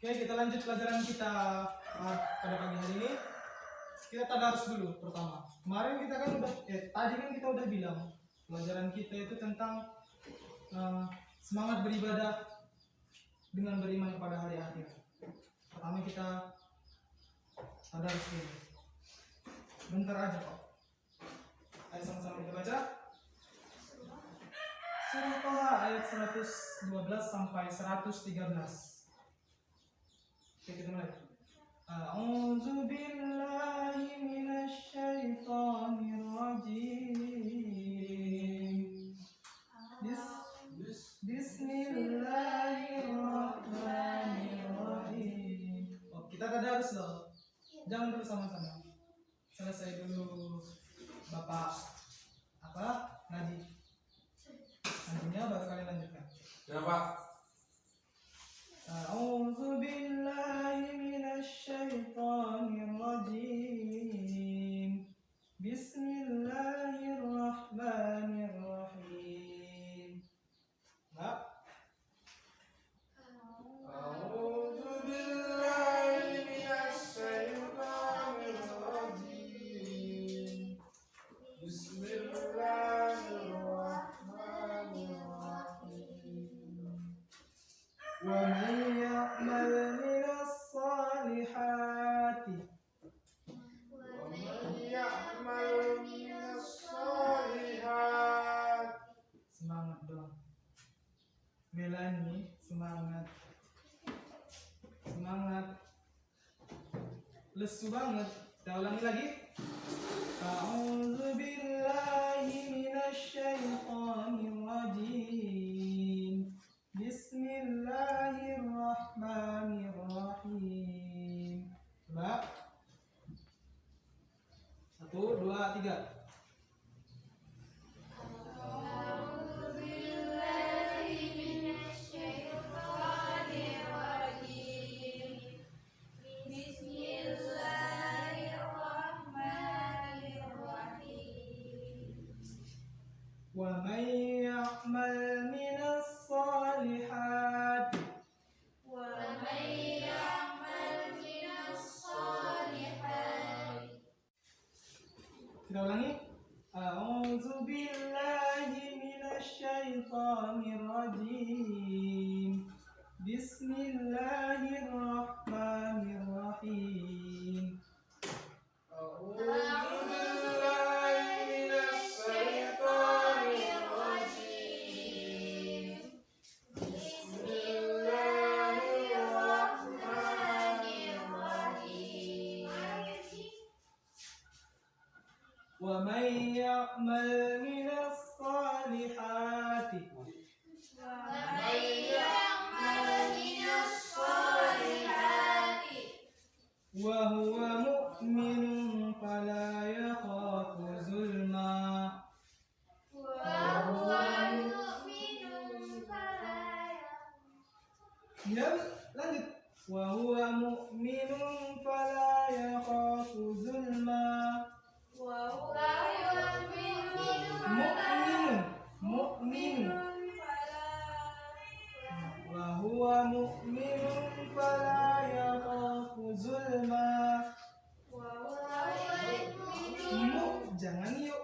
Oke, kita lanjut pelajaran kita pada pagi hari ini. Kita tadarus dulu pertama. Kemarin kita kan udah, tadi kan kita udah bilang pelajaran kita itu tentang semangat beribadah dengan beriman pada hari akhir. Pertama kita tadarus dulu. Bentar aja kok. Ayo sama-sama kita baca. Surah Toha ayat 112 sampai 113. Oke, kita mulai. A'udzu billahi minasy syaithanir rajim. Bismillahirrahmanirrahim. Oh, kita tadarus loh. Jangan dulu sama-sama. Selesai dulu Bapak ngaji. Nantinya baru kalian lanjutkan. Ya, Pak. A'udzu billahi minasy syaithanir rajim. Bismillahirrahmanirrahim. Pak. A'udzu billahi minasy syaithanir rajim. Bismillahirrahmanirrahim. Wa may ya'mal minas salihati semangat dong. Melani, semangat. Lesu banget. Kita ulangi lagi. A'udzu billahi minasy syaithanir rajim. Bismillahirrahmanirrahim. Coba. 1, 2, 3. Wa may ya'mal minas salihati kita ulangi. A'udzu billahi minasy syaithanir rajim. Bismillahirrahmanirrahim. A'udzu billahi minasy syaithanir rajim. Bismillahirrahmanirrahim. Wa may ya'mal minas salihati wa huwa mu'minun fala yakhafu zulma. Ya, lanjut. Wa huwa mu'minun fala yakhafu zulma. Mu'minun. Wa huwa mu'minun fala yakhafu zulma. Jangan yuk.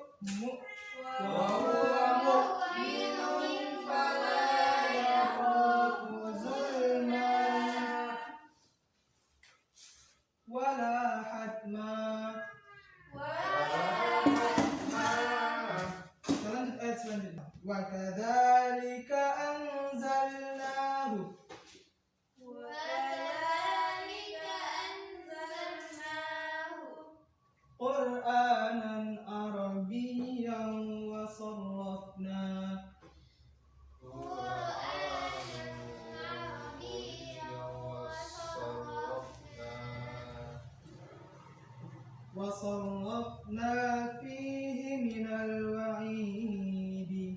Wa huwa mu'minun fala yakhafu zulma wala hatma. Lanjut ayat selanjutnya. Wa kadzalika anzalnahu Qur'anan Arabiyyan wa sarrafna fihi minal wa'idi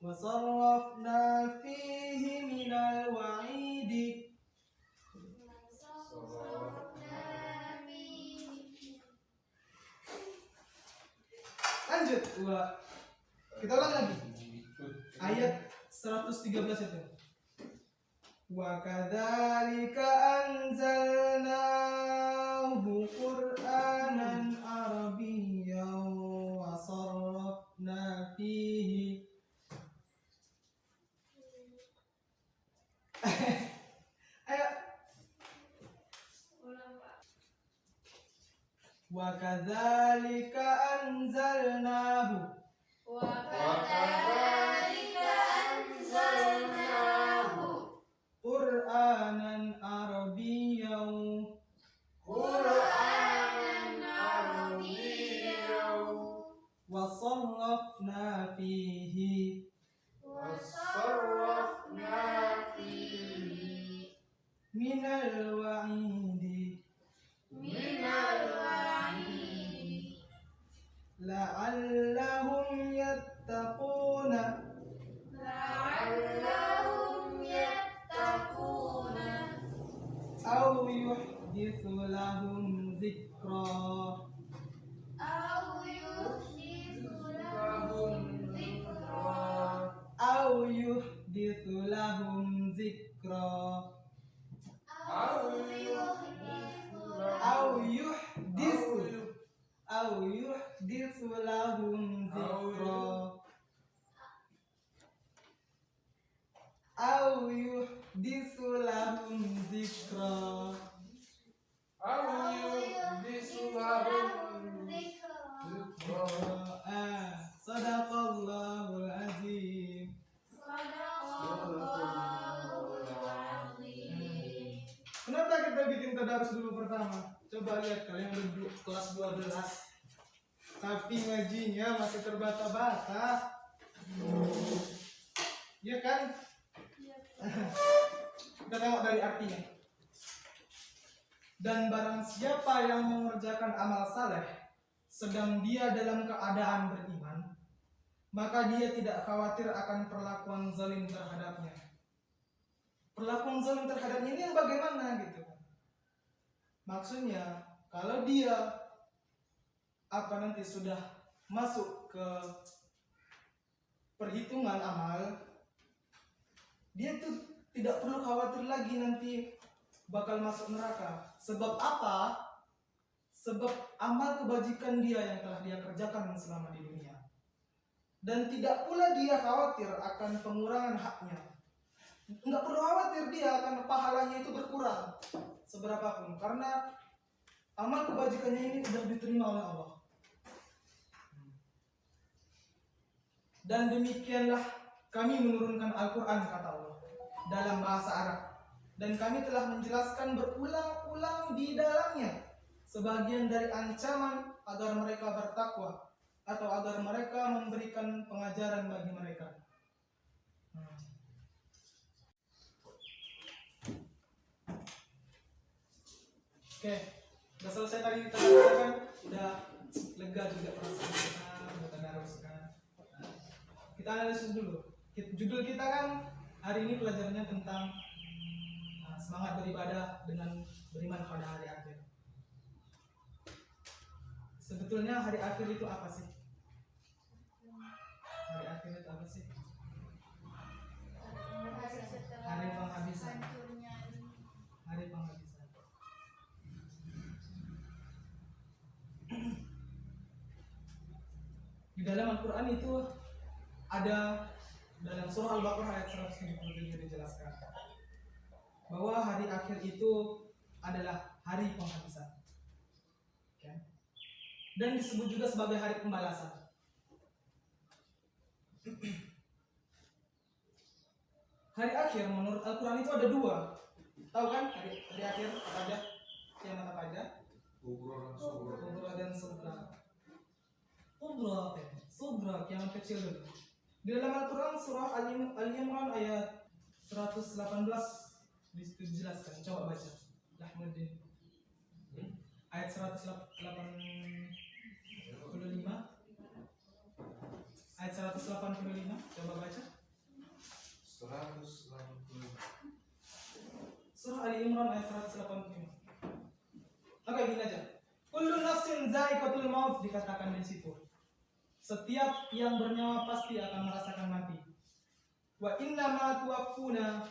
wa sarrafna fihi minal wa'idi. Lanjut. Kita ulang lagi. Ayat 113 itu. Wa kadzalika anzalnahu Qur'anan Arabiyyan wa sarrafna fihi. Ayo. Wa kadzalika anzalnahu Qur'anan Arabiyyan wa sarrafna fihi minal wa'idi la'allahum yattaquna aw yuhdithu lahum dzikra. Aw yuhdithu lahum dzikra. Aw yuhdithu lahum dzikra. Aw yuhdithu lahum dzikra. Sadaqallahul azim. Kenapa kita bikin tadarus dulu pertama? Coba lihat kalian udah kelas 12 tapi ngajinya masih terbata-bata. Ya kan? Kita tengok dari artinya. Dan barang siapa yang mengerjakan amal saleh sedang dia dalam keadaan beriman, maka dia tidak khawatir akan perlakuan zalim terhadapnya. Perlakuan zalim terhadapnya ini yang bagaimana gitu kan? Maksudnya kalau dia nanti sudah masuk ke perhitungan amal, dia tuh tidak perlu khawatir lagi nanti bakal masuk neraka. Sebab apa? Sebab amal kebajikan dia yang telah dia kerjakan selama di dunia. Dan tidak pula dia khawatir akan pengurangan haknya. Enggak perlu khawatir dia akan pahalanya itu berkurang seberapapun, karena amal kebajikannya ini sudah diterima oleh Allah. Dan demikianlah kami menurunkan Al-Quran, kata Allah, dalam bahasa Arab. Dan kami telah menjelaskan berulang-ulang di dalamnya sebagian dari ancaman agar mereka bertakwa atau agar mereka memberikan pengajaran bagi mereka. Oke, udah selesai tadi kita katakan, udah lega juga perasaan kita, udah tadarus kan. Kita analisis dulu. Judul kita kan hari ini pelajarannya tentang semangat beribadah dengan beriman pada hari akhir. Sebetulnya hari akhir itu apa sih? Hari akhir itu apa sih? Hari penghabisan. Hari penghabisan. Di dalam Al-Quran itu ada, dalam surah Al-Baqarah ayat 177 dijelaskan bahwa hari akhir itu adalah hari penghabisan, dan disebut juga sebagai hari pembalasan. Hari akhir menurut Al-Quran itu ada dua. Tahu kan hari akhir apa aja? Kiamat apa aja? Kubra dan sugra. Sugra kiamat kecil dulu. Di dalam Al-Quran surah Al-Imran ayat 118 di situ dijelaskan. Coba baca. Lahmuddin. Ayat 185. Ayat 185. Coba baca. 185. Surah Al-Imran ayat 185. Oke, gini aja. Kullu nafsin za'iqatul maut dikatakan di situ. Setiap yang bernyawa pasti akan merasakan mati. Wa innama tuwaffuna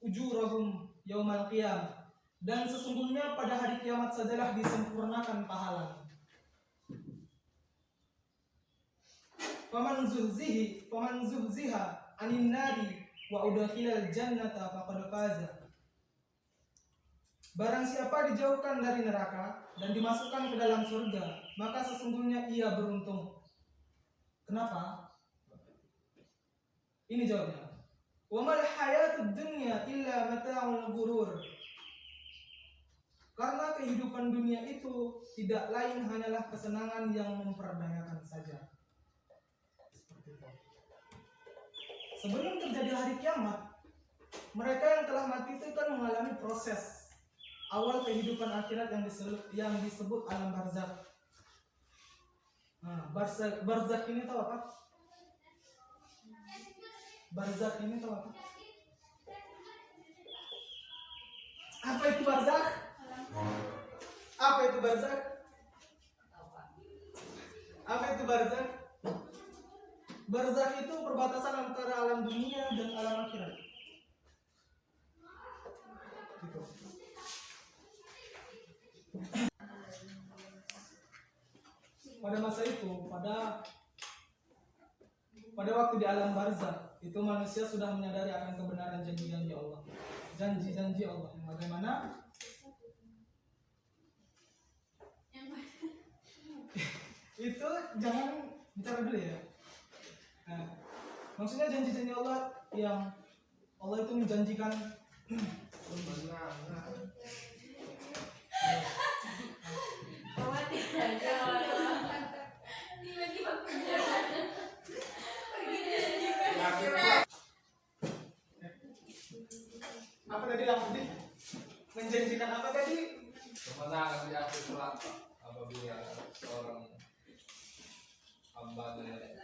ujurahum yaumal qiyamah. Dan sesungguhnya pada hari kiamat sajalah disempurnakan pahala. Faman zuhziha anin nari wa udkhilal jannata faqad faza. Barang siapa dijauhkan dari neraka dan dimasukkan ke dalam surga, maka sesungguhnya ia beruntung. Kenapa? Ini jawabnya. Wa mal hayatud dunya illa mata'ul ghurur. Karena kehidupan dunia itu tidak lain hanyalah kesenangan yang memperdayakan saja. Seperti itu. Sebelum terjadi hari kiamat, mereka yang telah mati itu kan mengalami proses awal kehidupan akhirat yang disebut alam barzakh. Nah, barzakh ini tahu apa? Barzakh ini tahu apa? Apa itu barzakh? Apa itu barzakh? Apa itu barzakh? Barzakh itu perbatasan antara alam dunia dan alam akhirat. Gitu. Pada masa itu, pada waktu di alam barzakh, itu manusia sudah menyadari akan kebenaran janji-janji Allah. Janji-janji Allah yang bagaimana? Itu jangan bicara dulu ya. Nah, maksudnya janji-janji Allah yang Allah itu menjanjikan apa tadi Lamudi? Menjanjikan apa tadi? Kemenangan di akhir kelak apabila seorang hambanya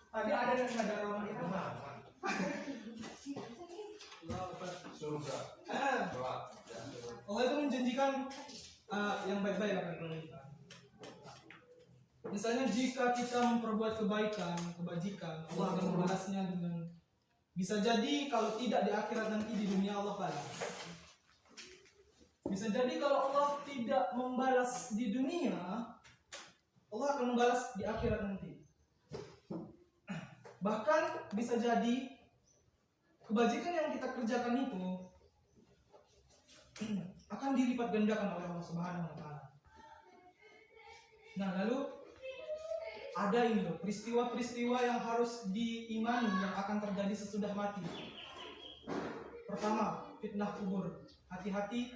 Tadi ada yang ada Roma itu. surga kelak. Allah itu menjanjikan yang baik-baik akan kita. Misalnya jika kita memperbuat kebajikan, Allah akan membalasnya dengan bisa jadi kalau tidak di akhirat nanti di dunia Allah balas. Bisa jadi kalau Allah tidak membalas di dunia, Allah akan membalas di akhirat nanti. Bahkan bisa jadi kebajikan yang kita kerjakan itu akan dilipat gandakan oleh Allah Subhanahu wa taala. Nah, lalu ada ini loh, peristiwa-peristiwa yang harus diimani yang akan terjadi sesudah mati. Pertama, fitnah kubur. Hati-hati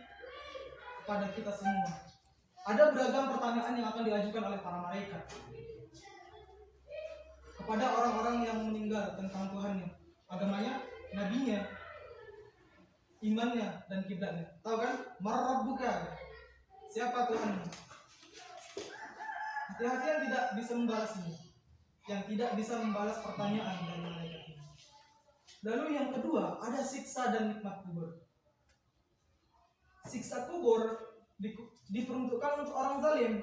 kepada kita semua. Ada beragam pertanyaan yang akan diajukan oleh para malaikat kepada orang-orang yang meninggal tentang Tuhannya, agamanya, nabinya, imannya, dan kiblatnya. Tahu kan? Marrabbuka. Siapa Tuhanmu? Hati-hati yang tidak bisa membalas ini, yang tidak bisa membalas pertanyaan dari malaikat ini. Lalu yang kedua, ada siksa dan nikmat kubur. Siksa kubur diperuntukkan untuk orang zalim,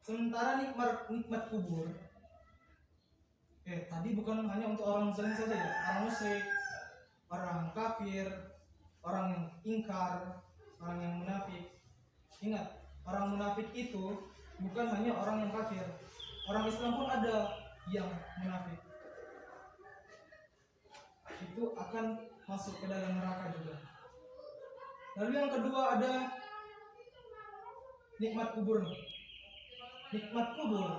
sementara nikmat kubur tadi bukan hanya untuk orang zalim saja ya, orang musyrik, orang kafir, orang yang ingkar, orang yang munafik. Ingat, orang munafik itu bukan hanya orang yang kafir, orang Islam pun ada yang munafik. Itu akan masuk ke dalam neraka juga. Lalu yang kedua ada nikmat kubur. Nikmat kubur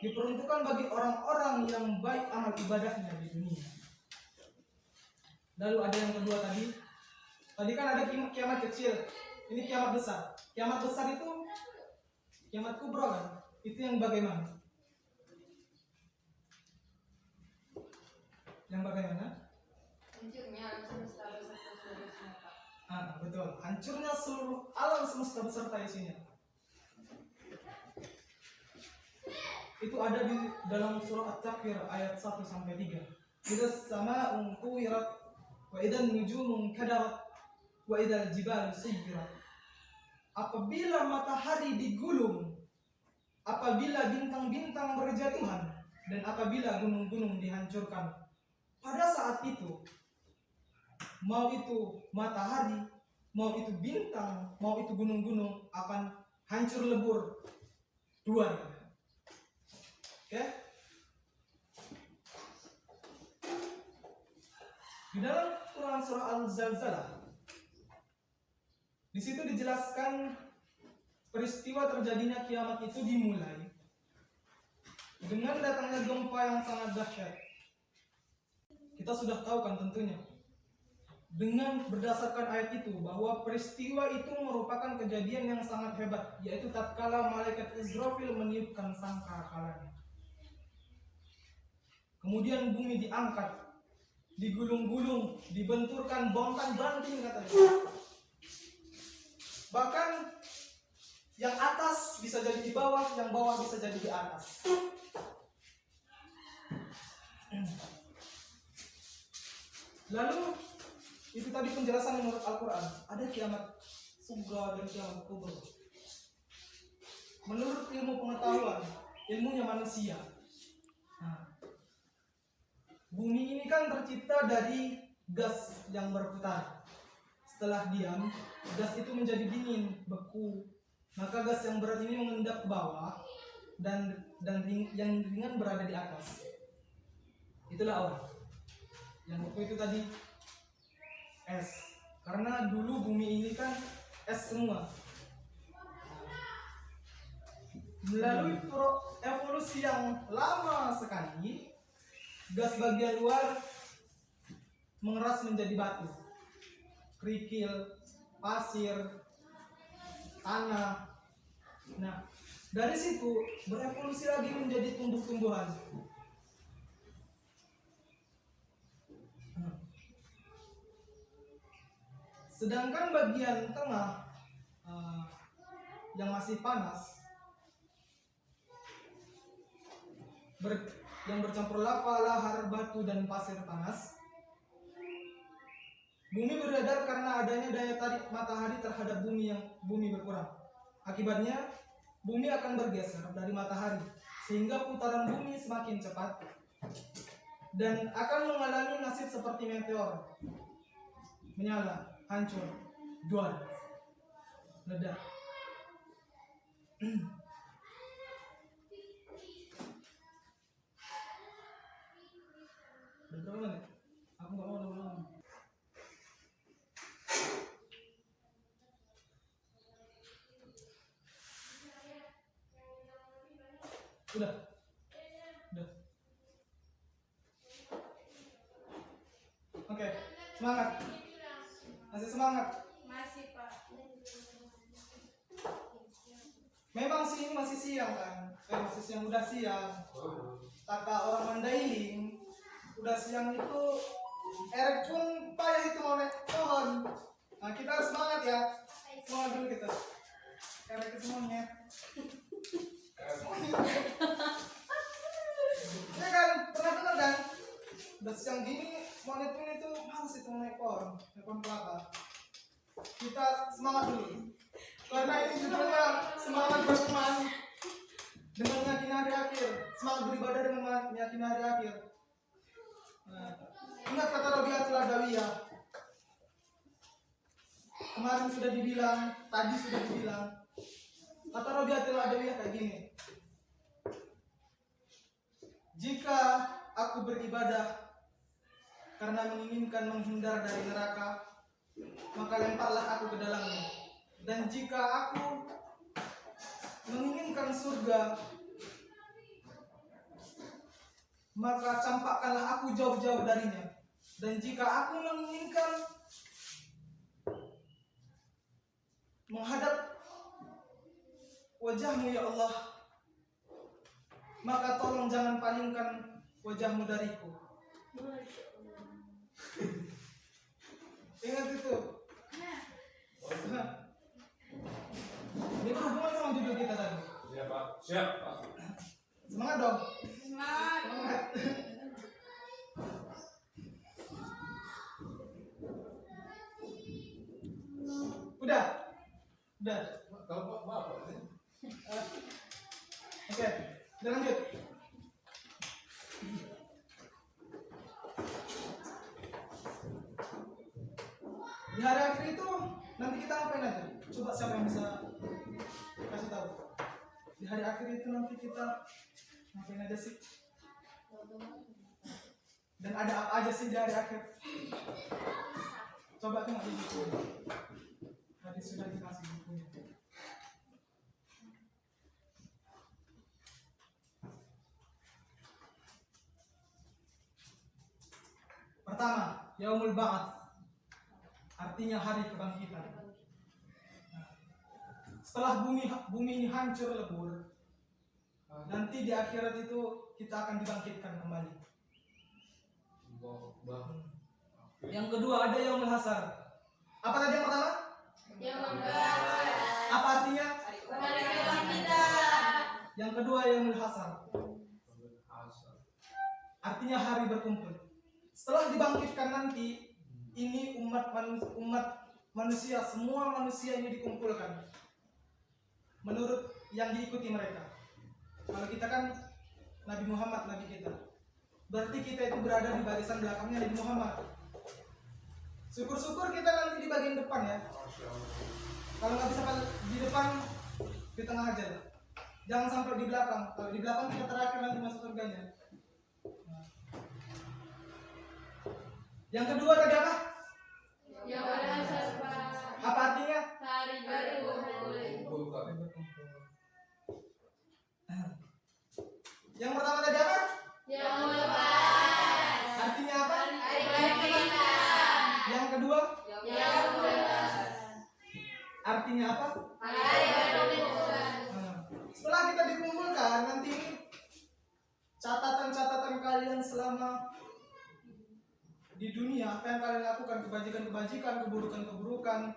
diperuntukkan bagi orang-orang yang baik amal ibadahnya di dunia. Lalu ada yang kedua tadi kan ada kiamat kecil, ini kiamat besar. Kiamat besar itu kiamat kubra kan? Itu yang bagaimana? Yang bagaimana? Hancurnya alam semesta beserta seluruh semesta. Betul. Hancurnya seluruh alam semesta beserta isinya. Itu ada di dalam surah At-Takwir ayat 1 sampai 3. Idza as-samaa'u kuwirat wa idzan nujumu kadarat wa idzal jibalu sayyirat. Apabila matahari digulung apabila bintang-bintang berjatuhan dan apabila gunung-gunung dihancurkan. Pada saat itu, mau itu matahari, mau itu bintang, mau itu gunung-gunung akan hancur lebur dua. Oke? Di dalam Quran surah Al-Zalzalah, di situ dijelaskan peristiwa terjadinya kiamat itu dimulai dengan datangnya gempa yang sangat dahsyat. Kita sudah tahu kan tentunya, dengan berdasarkan ayat itu, bahwa peristiwa itu merupakan kejadian yang sangat hebat, yaitu tatkala malaikat Israfil meniupkan sangkarakalanya. Kemudian bumi diangkat, digulung-gulung, dibenturkan bontang-banting katanya. Bahkan yang atas bisa jadi di bawah, yang bawah bisa jadi di atas. Lalu itu tadi penjelasan menurut Al-Quran. Ada kiamat sugra dan kiamat kubur. Menurut ilmu pengetahuan, ilmunya manusia. Nah, bumi ini kan tercipta dari gas yang berputar. Setelah diam, gas itu menjadi dingin, beku. Maka gas yang berat ini mengendap ke bawah dan yang ringan berada di atas. Itulah awan. Yang beku itu tadi es. Karena dulu bumi ini kan es semua. Melalui evolusi yang lama sekali, gas bagian luar mengeras menjadi batu, kerikil, pasir, tanah. Nah, dari situ berevolusi lagi menjadi tumbuh-tumbuhan. Sedangkan bagian tengah yang masih panas, yang bercampur lava, lahar, batu, dan pasir panas, bumi beredar karena adanya daya tarik matahari terhadap bumi berkurang. Akibatnya, bumi akan bergeser dari matahari sehingga putaran bumi semakin cepat dan akan mengalami nasib seperti meteor, menyala, hancur, jual, ledak. Berapa menit? Aku nggak mau lama-lama. Udah. Oke, semangat. Masih semangat. Masih, Pak. Memang sih ini masih siang kan? Masih siang, udah siang. Kata orang Mandailing, udah siang itu erek pun payah itu mau naik pohon. Nah, kita harus semangat ya. Semangat dulu kita. Erek itu semuanya. Ya kan, pernah dengar kan? Udah siang gini, monyet pun itu males itu naik pohon kelapa. Kita semangat dulu. Karena ini judulnya semangat beriman dengan meyakini hari akhir. Semangat beribadah dengan meyakini hari akhir. Nah, ingat kata Rabi'atul Adawiyah. Kemarin sudah dibilang, tadi sudah dibilang. Kata Rabi'atul Adawiyah kayak gini. Jika aku beribadah karena menginginkan menghindar dari neraka, maka lemparlah aku ke dalamnya. Dan jika aku menginginkan surga, maka campakkanlah aku jauh-jauh darinya. Dan jika aku menginginkan menghadap wajahmu ya Allah, maka tolong jangan palingkan wajahmu dariku. Ingat itu. Ini berhubungan sama judul kita tadi. Siap, Pak. Siap, Pak. Semangat dong. Semangat. Semangat. Udah. Kalau Pak, Bapak. hari akhir itu nanti kita ngapain aja? Coba siapa yang bisa kasih tahu? Di hari akhir itu nanti kita ngapain aja sih? Dan ada apa aja sih di hari akhir? Coba tengok di buku. Tadi sudah dikasih bukunya. Pertama, Yaumul Ba'ats, artinya hari kebangkitan. Nah, setelah bumi ini hancur lebur, nanti di akhirat itu kita akan dibangkitkan kembali. Yang kedua ada Yaumul Hasar. Apa tadi yang pertama? Yaumul Ba'ats. Apa artinya? Hari kebangkitan. Yang kedua Yaumul Hasar. Artinya hari berkumpul. Setelah dibangkitkan nanti, ini umat manusia, semua manusia ini dikumpulkan menurut yang diikuti mereka. Kalau kita kan Nabi Muhammad, Nabi kita, berarti kita itu berada di barisan belakangnya Nabi Muhammad. Syukur-syukur kita nanti di bagian depan ya. Kalau nggak bisa di depan, di tengah aja lah. Jangan sampai di belakang. Kalau di belakang kita terakhir nanti masuk surganya. Yang kedua tadi apa? Yaumul Hasar. Apa artinya? Hari berkumpul. Yang pertama tadi apa? Yaumul Ba'ats. Artinya apa? Hari kebangkitan. Yang kedua? Yaumul Hasar. Artinya apa? Hari berkumpul. Setelah kita dikumpulkan, nanti catatan-catatan kalian selama di dunia, apa yang kalian lakukan, kebajikan-kebajikan, keburukan-keburukan,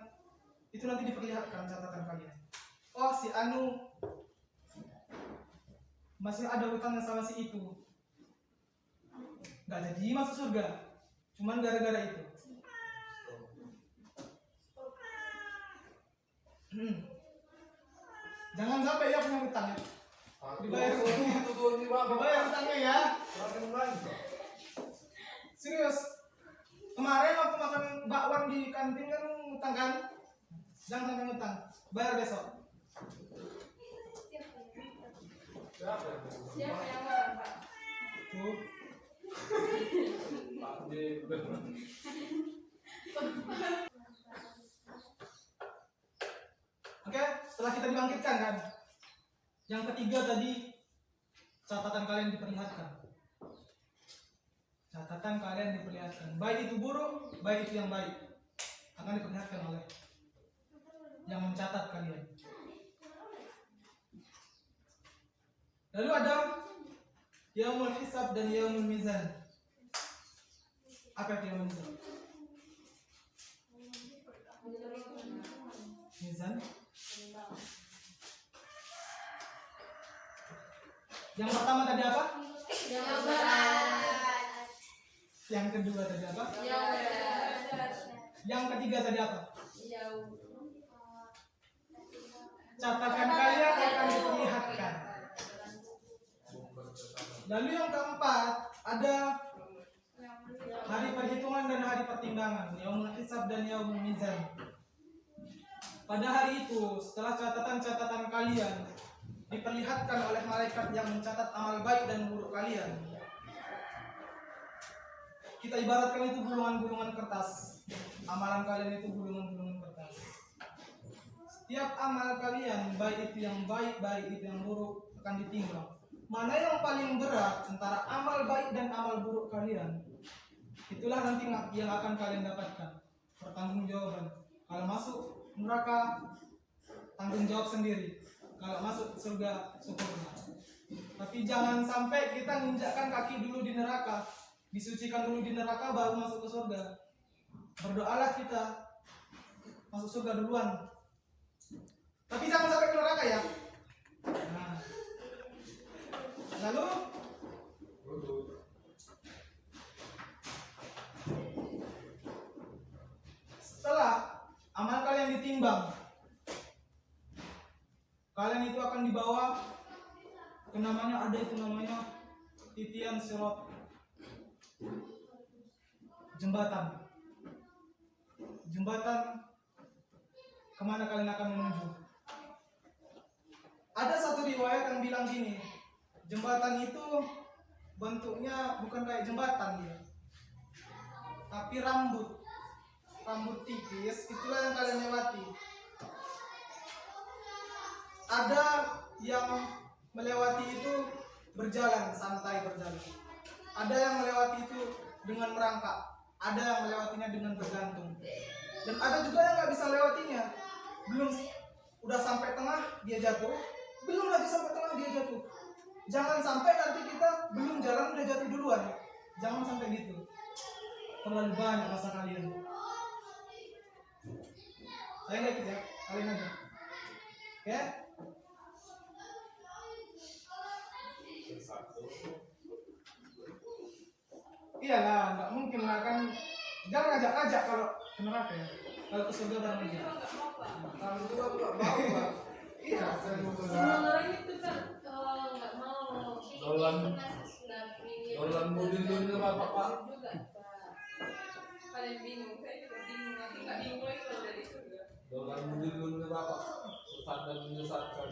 itu nanti diperlihatkan catatan kalian. Oh, si Anu masih ada hutangnya sama si itu, nggak jadi masuk surga, cuman gara-gara itu. Jangan sampai ya punya hutang ya. Dibayar hutangnya ya. Serius. Kemarin waktu makan bakwan di kantin kan ngutang kan? Jangan sampai ngutang. Bayar besok. Siapa yang marah, Pak? Tuh. Oke, setelah kita dibangkitkan kan. Yang ketiga tadi catatan kalian diperlihatkan. Catatan kalian diperlihatkan. Baik itu buruk, baik itu yang baik, akan diperlihatkan oleh yang mencatat kalian. Lalu ada Yaumul Hisab dan Yaumul Mizan. Apa itu Yaumul Mizan? Mizan. Yang pertama tadi apa? Yaumul Ba'ats. Yang kedua tadi apa? Yaumul Ba'ats. Yang ketiga tadi apa? Yaumul. Catatan kalian akan diperlihatkan. Lalu yang keempat ada hari perhitungan dan hari pertimbangan, Yaumul Hisab dan Yaumul Mizan. Pada hari itu, setelah catatan-catatan kalian diperlihatkan oleh malaikat yang mencatat amal baik dan buruk kalian, kita ibaratkan itu gulungan-gulungan kertas. Amalan kalian itu gulungan-gulungan kertas. Setiap amal kalian, baik itu yang baik, baik itu yang buruk, akan ditimbang. Mana yang paling berat antara amal baik dan amal buruk kalian, itulah nanti yang akan kalian dapatkan pertanggungjawaban. Kalau masuk neraka, tanggung jawab sendiri. Kalau masuk surga, syukurlah. Tapi jangan sampai kita menginjakkan kaki dulu di neraka, disucikan dulu di neraka baru masuk ke surga. Berdoalah kita masuk surga duluan. Tapi jangan sampai ke neraka ya. Nah. Lalu setelah amal kalian ditimbang, kalian itu akan dibawa ke namanya, ada itu namanya titian sirat, jembatan. jembatan kemana kalian akan menuju. Ada satu riwayat yang bilang gini, jembatan itu bentuknya bukan kayak jembatan dia, tapi rambut tipis, itulah yang kalian lewati. Ada yang melewati itu berjalan, santai berjalan. Ada yang melewati itu dengan merangkak, ada yang melewatinya dengan bergantung. Dan ada juga yang nggak bisa lewatinya. Belum udah sampai tengah dia jatuh, belum lagi sampai tengah dia jatuh. Jangan sampai nanti kita belum jalan udah jatuh duluan. Jangan sampai gitu. Terlalu banyak masa kalian. Saya nggak ikut ya, kalian aja. Oke? Iyalah, nggak mungkin lah kan. Jangan ajak-ajak kalau ke neraka ya. Kalau ke surga bareng aja. Nggak mau, Pak. Kalau dua nggak mau, Pak. Iya, saya mau ke neraka. Semua itu kan nggak mau. Dolan budin dulu Bapak, Pak. Juga, Pak. Kalian bingung, saya juga bingung. Nanti nggak bingung lagi kalau dari surga. Dolan budin dulu Bapak. Sesat dan menyesatkan.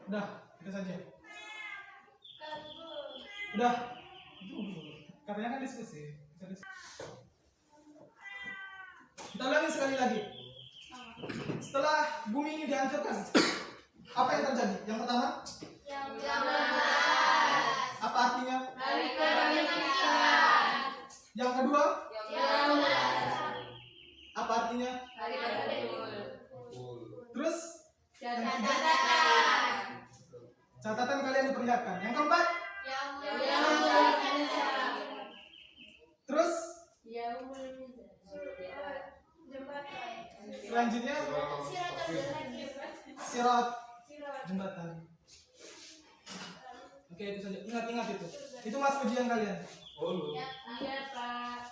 Udah, itu saja. Udah. Katanya kan diskusi. Kita ulangi sekali lagi. Setelah bumi ini dihancurkan, apa yang terjadi? Yang pertama, apa artinya? Yang kedua, apa artinya? Terus, catatan kalian diperlihatkan. Yang keempat, terus selanjutnya sirat jembatan. Oke, itu saja. Ingat itu. Itu mas ujian kalian. Oh, lu. Iya, Pak.